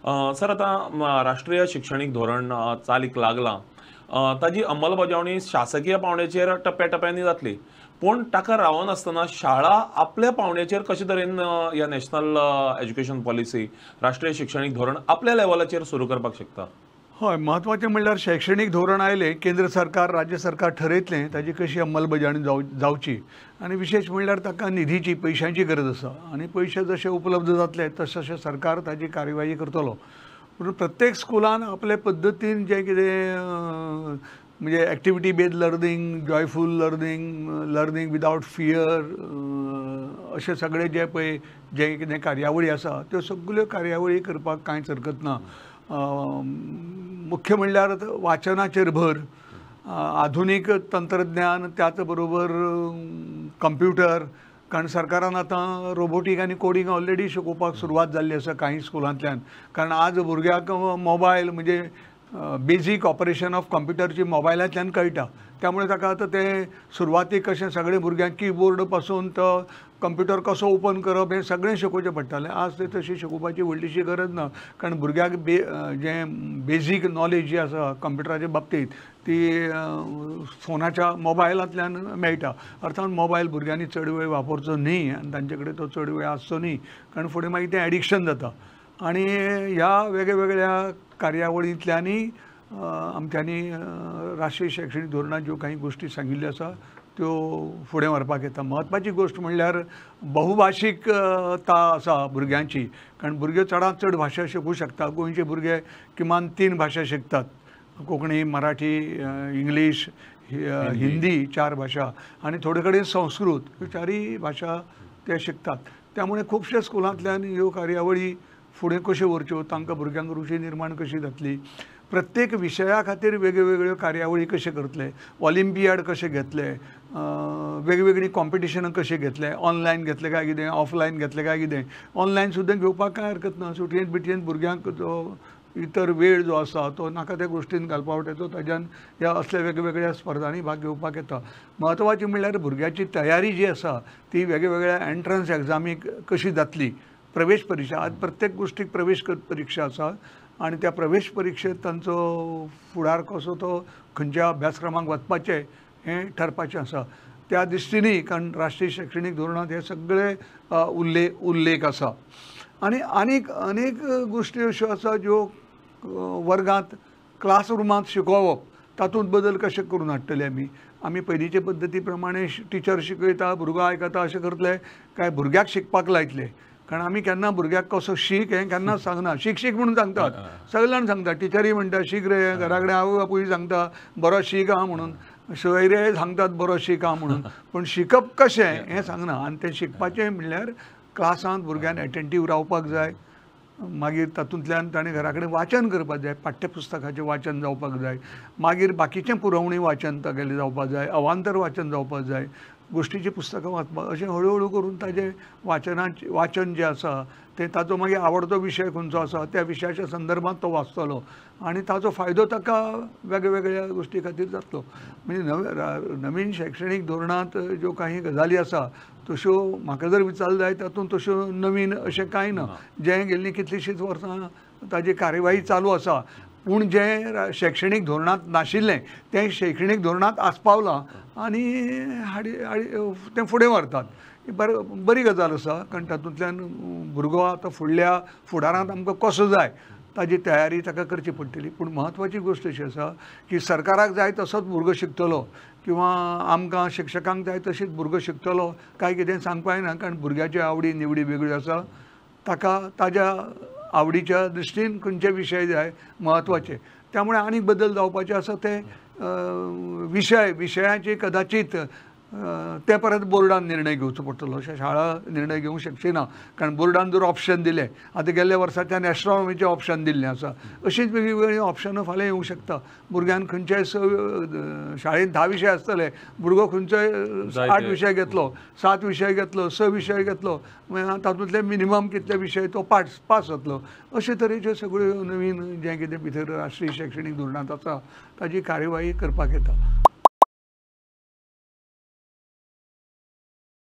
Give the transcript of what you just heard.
Sir आता राष्ट्रीय शैक्षणिक धोरण चालीक लागलां. ताजी अंमलबजावणी शासकीय पावंड्याचेर टप्प्याटप्प्यांनी जातली. पूण ताका रावनासतना शाळा आपल्या पावंड्याचेर कशे तरेन ह्या नॅशनल एज्युकेशन पॉलिसी राष्ट्रीय शैक्षणिक धोरण आपल्या लेवलाचेर सुरू करपाक शकता? हय, महत्वाचें म्हणल्यार शैक्षणिक धोरण आयलें, केंद्र सरकार राज्य सरकार ठरयतलें ताजी कशी अंमलबजावणी जावची. आनी विशेश म्हणल्यार ताका निधीची पयशांची गरज आसा आनी पयशे जशे उपलब्ध जातले तशें सरकार ताजी कार्यवाही करतलो. पूण प्रत्येक स्कुलान आपले पद्दतीन जें कितें म्हणजे activity based learning, joyful learning, learning without fear, अशे सगळे जे पळय जे कितें कार्यावळी आसा त्यो सगळ्यो कार्यावळी करपाक कांयच हरकत ना. मुख्य म्हणल्यार वाचनाचेर भर, आधुनीक तंत्रज्ञान, त्याच बरोबर कंप्युटर, कारण सरकारान आतां रोबोटीक आनी कोडिंग ऑलरेडी शिकोवपाक सुरवात जाल्ली आसा कांय स्कुलांतल्यान. कारण आज भुरग्याक मोबायल म्हणजे बेजीक ऑपरेशन ऑफ कंप्युटरची मोबायलांतल्यान कळटा. त्यामुळे ताका आतां ते सुरवातीक कशें सगळे भुरग्यांक कीबोर्ड पासून तो कंप्युटर कसो ओपन करप हें सगळें शिकोवचें पडटालें. आज ते तशी शिकोवपाची व्हडलीशी गरज ना, कारण भुरग्याक जें बेजीक नॉलेज जी आसा कंप्युटराच्या बाबतींत ती फोनाच्या मोबायलांतल्यान मेळटा. अर्थान मोबायल भुरग्यांनी चड वेळ वापरचो न्ही आनी तांचे कडेन तो चड वेळ आसचो न्ही, कारण फुडें मागीर तें एडिक्शन जाता. आनी ह्या वेगळ्या कार्यावळींतल्यांनी आमच्यांनी राष्ट्रीय शैक्षणिक धोरणात ज्यो काही गोष्टी सांगिल्ल्यो आसा त्यो फुडें व्हरपाक येता. म्हत्वाची गोष्ट म्हणल्यार बहुभाशीकता आसा भुरग्यांची, कारण भुरगे चडांत चड भाशा शिकूंक शकता. गोंयचे भुरगे किमान 3 भाशा शिकतात, कोंकणी, मराठी, इंग्लीश, हिंदी 4 भाशा आनी थोडे कडेन संस्कृत, ह्यो 4 भाशा ते शिकतात. त्यामुळे खुबशे स्कुलांतल्यान ह्यो कार्यावळी फुडें कश्यो व्हरच्यो, तांकां भुरग्यांक रुची निर्माण कशी जातली, प्रत्येक विशया खातीर वेगवेगळ्यो कार्यावळी कशे करतले, ऑलिंपियाड कशे घेतले, वेगवेगळी कॉम्पिटिशनां कशी घेतले, ऑनलायन घेतले काय कितें, ऑफलायन घेतले काय कितें. ऑनलायन सुद्दां घेवपाक कांय हरकत ना. सुटयेन बिटयेन भुरग्यांक जो इतर वेळ जो आसा तो नाका त्या गोश्टीन घालपा वाटेचो, ताज्यान ह्या असल्या वेगवेगळ्या स्पर्धांनी भाग घेवपाक येता. म्हत्वाची म्हणल्यार भुरग्याची तयारी जी आसा ती वेगवेगळ्या एंट्रन्स एग्जामीक कशी जातली. प्रवेश परीक्षा, आज प्रत्येक गोष्टीक प्रवेश परीक्षा आसा आनी त्या प्रवेश परीक्षेत तांचो फुडार कसो तो खंयच्या अभ्यासक्रमाक वचपाचें हें ठरपाचें आसा. त्या दृश्टीनी कारण राष्ट्रीय शैक्षणिक धोरणांत हे सगळे उल्लेख आसा. आनी अनेक गोश्टी अश्यो आसा ज्यो वर्गांत क्लासरुमांत शिकोवप तातूंत बदल कशे करून हाडटले आमी पयलींचे पद्दती प्रमाणे टिचर शिकयता, भुरगो आयकता अशें करतले काय भुरग्याक शिकपाक लायतले. कारण आमी केन्ना भुरग्याक कसो शीक हें केन्नाच सांगना. शीक म्हणून सांगतात, सगळे जाण सांगता, टिचरी म्हणटा शीक रे, घरा कडेन आवय बापूय सांगता बरो शीक हा म्हणून, सोयरे सांगतात बरो शीक हा म्हणून, पूण शिकप कशें हें सांगना. आनी तें शिकपाचें म्हणल्यार क्लासांत भुरग्यान एटेंटीव रावपाक जाय. मागीर तातूंतल्यान ताणें घरा कडेन वाचन करपाक जाय, पाठ्यपुस्तकाचें वाचन जावपाक जाय, मागीर बाकीचें पुरवणी वाचन तागेलें जावपाक जाय, अवांतर वाचन जावपाक जाय, गोश्टीची पुस्तकां वाचपाक, अशें हळू करून ताजें वाचन जें आसा तें ताचो मागीर आवडतो विशय खंयचो आसा त्या विशयाच्या संदर्भांत तो वाचतलो आनी ताचो फायदो ताका वेगवेगळ्या गोश्टी खातीर जातलो. म्हणजे नवीन शैक्षणीक धोरणांत ज्यो काही गजाली आसा तश्यो म्हाका जर विचारले जायत तातूंत तश्यो नवीन अशें कांय ना. जें गेल्लीं कितलींशींच वर्सां ताजी कार्यवाही चालू आसा, पूण जें शैक्षणीक धोरणांत नाशिल्लें तें शैक्षणीक धोरणांत आस्पावलां आनी तें फुडें व्हरतात. ही बरी गजाल आसा, कारण तातूंतल्यान भुरगो आतां फुडल्या फुडारांत आमकां कसो जाय ताजी तयारी ताका करची पडटली. पूण म्हत्वाची गोश्ट अशी आसा की सरकाराक जाय तसोच भुरगो शिकतलो किंवा आमकां शिक्षकांक जाय तशीच भुरगो शिकतलो काय कितें सांगपाक ना, कारण भुरग्याच्यो आवडी निवडी वेगळ्यो आसा. ताका ताज्या आवडीच्या दृश्टीन खंयचे विशय जाय म्हत्वाचे. त्यामुळे आनीक बदल जावपाचे आसा ते विशयाचे कदाचित ते परत बोर्डान निर्णय घेवचो पडटलो. अशें शाळा निर्णय घेवंक शकची ना, कारण बोर्डान जर ऑप्शन दिले, आतां गेल्ल्या वर्साच्यान एस्ट्रॉनॉमीचें ऑप्शन दिल्लें आसा, अशींच वेगळीं ऑप्शनां फाल्यां येवंक शकता. भुरग्यान खंयच्याय शाळेंत 10 विशय आसतले, भुरगो खंयचोय 8 विशय घेतलो, 7 विशय घेतलो, 6 विशय घेतलो, तातूंतले मिनिमम कितले विशय तो पास जातलो. अशे तरेच्यो सगळ्यो नवीन जें कितें भितर राष्ट्रीय शैक्षणीक धोरणांत आसा ताजी कार्यवाही करपाक येता.